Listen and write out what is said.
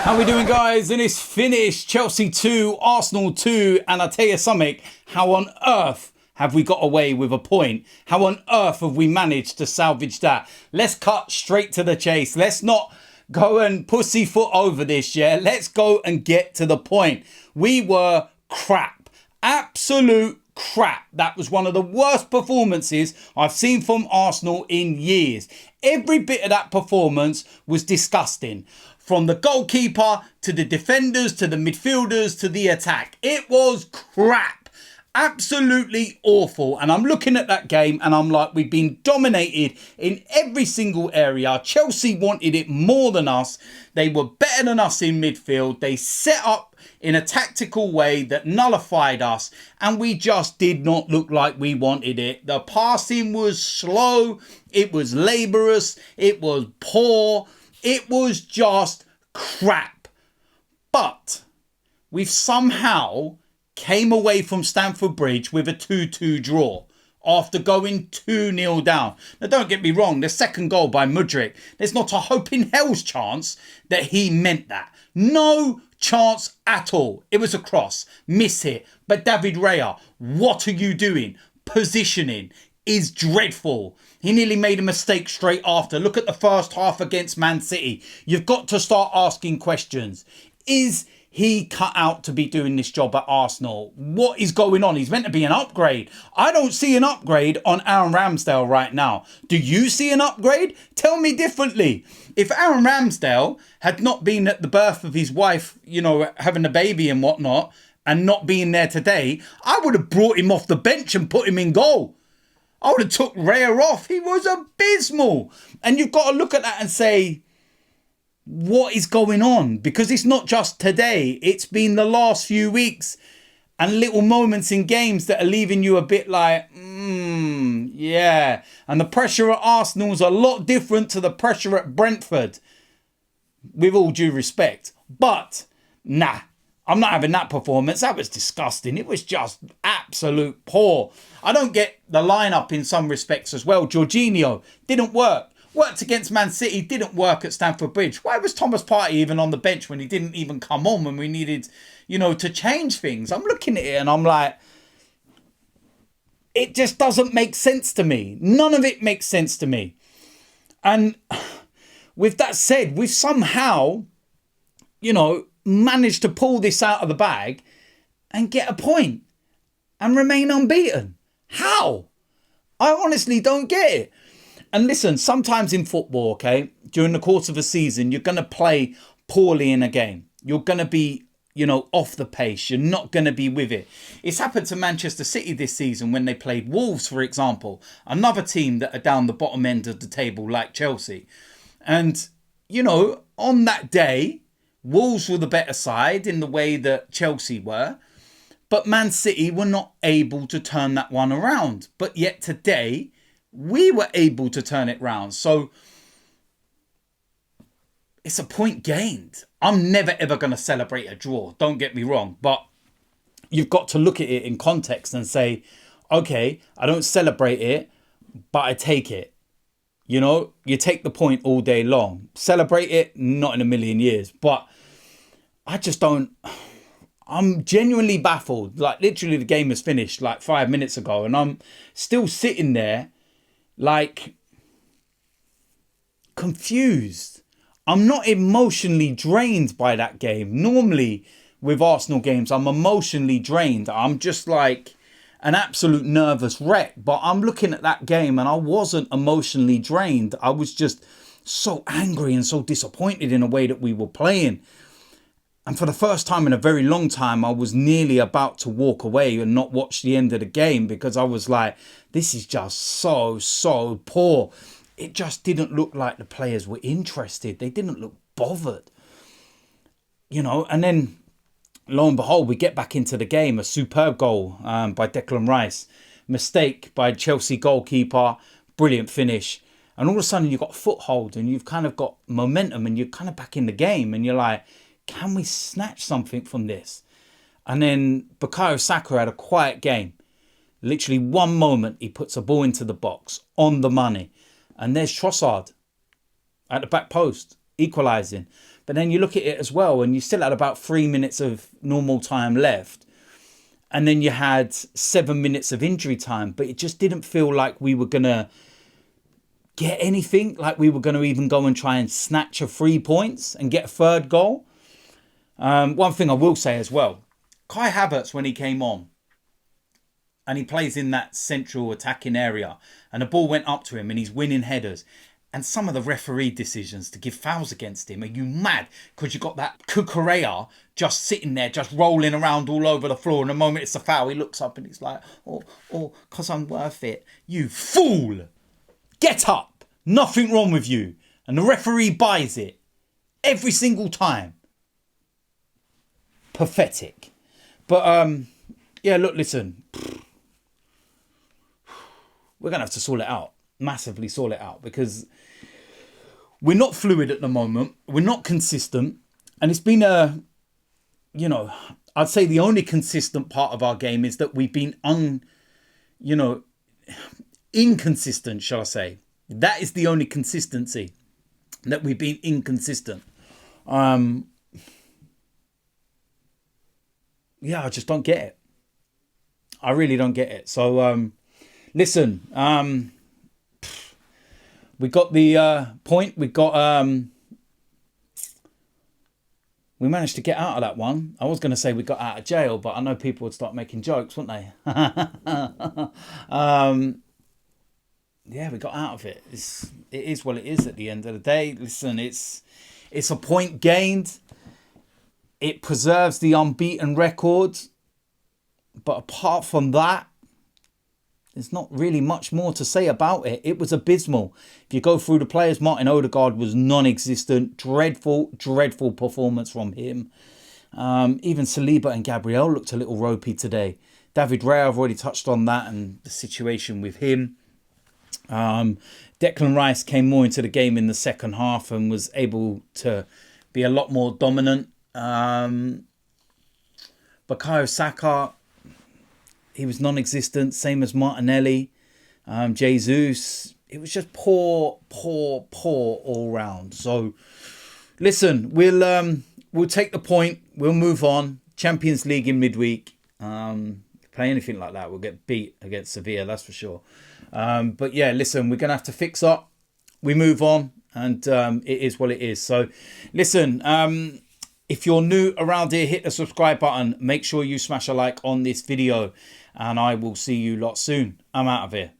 How we doing, guys? And it's finished. Chelsea 2, Arsenal 2. And I tell you something, how on earth have we got away with a point? How on earth have we managed to salvage that? Let's cut straight to the chase. Let's not go and pussyfoot over this, yeah? Let's go and get to the point. We were crap. Absolute crap. That was one of the worst performances I've seen from Arsenal in years. Every bit of that performance was disgusting. From the goalkeeper to the defenders to the midfielders to the attack. It was crap. Absolutely awful. And I'm looking at that game and I'm like, we've been dominated in every single area. Chelsea wanted it more than us. They were better than us in midfield. They set up in a tactical way that nullified us. And we just did not look like we wanted it. The passing was slow. It was laborious. It was poor. It was just crap. But we've somehow came away from Stamford Bridge with a 2-2 draw after going 2-0 down. Now, don't get me wrong, the second goal by Mudryk, there's not a hope in hell's chance that he meant that. No chance at all. It was a cross, miss hit. But David Raya, what are you doing? Positioning is dreadful. He nearly made a mistake straight after. Look at the first half against Man City. You've got to start asking questions. Is he cut out to be doing this job at Arsenal? What is going on? He's meant to be an upgrade. I don't see an upgrade on Aaron Ramsdale right now. Do you see an upgrade? Tell me differently. If Aaron Ramsdale had not been at the birth of his wife, you know, having a baby and whatnot, and not being there today, I would have brought him off the bench and put him in goal. I would have took Raya off. He was abysmal. And you've got to look at that and say, what is going on? Because it's not just today. It's been the last few weeks and little moments in games that are leaving you a bit like, yeah. And the pressure at Arsenal is a lot different to the pressure at Brentford, with all due respect. But, nah. I'm not having that performance. That was disgusting. It was just absolute poor. I don't get the lineup in some respects as well. Jorginho didn't work. Worked against Man City, didn't work at Stamford Bridge. Why was Thomas Partey even on the bench when he didn't even come on when we needed, you know, to change things? I'm looking at it and I'm like, it just doesn't make sense to me. None of it makes sense to me. And with that said, we've somehow, you know, managed to pull this out of the bag and get a point and remain unbeaten. How? I honestly don't get it. And listen, sometimes in football, okay, during the course of a season, you're going to play poorly in a game. You're going to be, you know, off the pace. You're not going to be with it. It's happened to Manchester City this season when they played Wolves, for example, another team that are down the bottom end of the table like Chelsea. And, you know, on that day, Wolves were the better side in the way that Chelsea were, but Man City were not able to turn that one around. But yet today, we were able to turn it round. So it's a point gained. I'm never, ever going to celebrate a draw. Don't get me wrong. But you've got to look at it in context and say, okay, I don't celebrate it, but I take it. You know, you take the point all day long. Celebrate it, not in a million years. But I just don't. I'm genuinely baffled. Like, literally, the game was finished like 5 minutes ago. And I'm still sitting there like confused. I'm not emotionally drained by that game. Normally, with Arsenal games, I'm emotionally drained. I'm just like an absolute nervous wreck. But I'm looking at that game and I wasn't emotionally drained. I was just so angry and so disappointed in the way that we were playing. And for the first time in a very long time, I was nearly about to walk away and not watch the end of the game because I was like, this is just so poor. It just didn't look like the players were interested. They didn't look bothered. You know, and then lo and behold, we get back into the game. A superb goal by Declan Rice. Mistake by Chelsea goalkeeper. Brilliant finish. And all of a sudden you've got foothold and you've kind of got momentum and you're kind of back in the game. And you're like, can we snatch something from this? And then Bukayo Saka had a quiet game. Literally one moment he puts a ball into the box on the money. And there's Trossard at the back post, equalising. But then you look at it as well, and you still had about 3 minutes of normal time left. And then you had 7 minutes of injury time, but it just didn't feel like we were going to get anything, like we were going to even go and try and snatch a 3 points and get a third goal. One thing I will say as well, Kai Havertz, when he came on, and he plays in that central attacking area, and the ball went up to him and he's winning headers. And some of the referee decisions to give fouls against him, are you mad? Because you got that Cucurella just sitting there, just rolling around all over the floor. And the moment it's a foul, he looks up and he's like, oh, because I'm worth it. You fool! Get up! Nothing wrong with you. And the referee buys it. Every single time. Pathetic. But, yeah, look, listen. We're going to have to sort it out. Massively sort it out. Because we're not fluid at the moment. We're not consistent. And it's been I'd say the only consistent part of our game is that we've been inconsistent, shall I say. That is the only consistency, that we've been inconsistent. Yeah, I just don't get it. I really don't get it. So, listen, we got the point. We got we managed to get out of that one. I was going to say we got out of jail, but I know people would start making jokes, wouldn't they? Yeah, we got out of it. It is what it is at the end of the day. Listen, it's a point gained. It preserves the unbeaten record. But apart from that, there's not really much more to say about it. It was abysmal. If you go through the players, Martin Odegaard was non-existent. Dreadful, dreadful performance from him. Even Saliba and Gabriel looked a little ropey today. David Raya, I've already touched on that and the situation with him. Declan Rice came more into the game in the second half and was able to be a lot more dominant. Bukayo Saka, he was non-existent, same as Martinelli. Jesus, it was just poor all round. So, listen, we'll take the point. We'll move on. Champions League in midweek. Play anything like that, we'll get beat against Sevilla, that's for sure. But yeah, listen, we're going to have to fix up. We move on, and it is what it is. So, listen, if you're new around here, hit the subscribe button. Make sure you smash a like on this video, and I will see you lot soon. I'm out of here.